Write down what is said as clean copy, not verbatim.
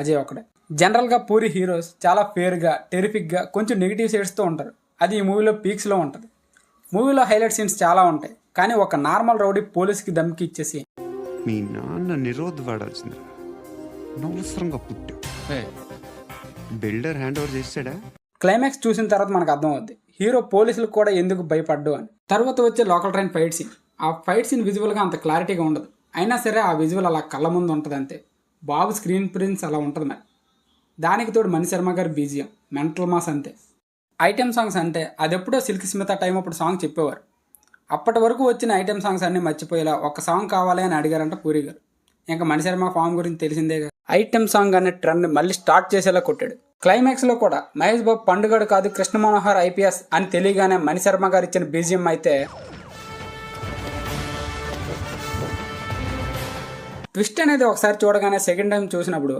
అజయ్ ఒకడే. జనరల్గా పూరి హీరోస్ చాలా ఫేర్గా, టెరిఫిక్గా, కొంచెం నెగిటివ్ షేడ్స్తో ఉంటారు. అది ఈ మూవీలో పీక్స్లో ఉంటుంది. మూవీలో హైలైట్ సీన్స్ చాలా ఉంటాయి, కానీ ఒక నార్మల్ రౌడీ పోలీస్కి దమ్కి ఇచ్చేసి మీ నాన్న నిరోధ్ వాడాల్సింది అనవసరంగా పుట్టావు. బిల్డర్ హ్యాండ్ ఓవర్ చేసాడా? క్లైమాక్స్ చూసిన తర్వాత మనకు అర్థమవుద్ది హీరో పోలీసులకు కూడా ఎందుకు భయపడ్డు అని. తర్వాత వచ్చే లోకల్ ట్రైన్ ఫైట్ సీన్. ఆ ఫైట్ సీన్ విజువల్గా అంత క్లారిటీగా ఉండదు, అయినా సరే ఆ విజువల్ అలా కళ్ళ ముందు ఉంటుంది అంతే. బాబు స్క్రీన్ ప్రిన్స్ అలా ఉంటుంది. మరి దానికి తోడు మణిశర్మ గారి బీజిఎం మెంటల్ మాస్ అంతే. ఐటెం సాంగ్స్ అంటే అదెప్పుడో సిల్క్ స్మిత టైం అప్పుడు సాంగ్ చెప్పేవారు. అప్పటి వరకు వచ్చిన ఐటెం సాంగ్స్ అన్నీ మర్చిపోయేలా ఒక సాంగ్ కావాలి అని అడిగారంట పూరి గారు. ఇంకా మణిశర్మ ఫామ్ గురించి తెలిసిందే కదా. ఐటెం సాంగ్ అనే ట్రెండ్ మళ్ళీ స్టార్ట్ చేసేలా కొట్టాడు. క్లైమాక్స్లో కూడా మహేష్ బాబు పండుగడు కాదు కృష్ణ మనోహర్ ఐపీఎస్ అని తెలియగానే మణిశర్మ గారు ఇచ్చిన బీజిఎం అయితే ట్విస్ట్ అనేది ఒకసారి చూడగానే సెకండ్ టైం చూసినప్పుడు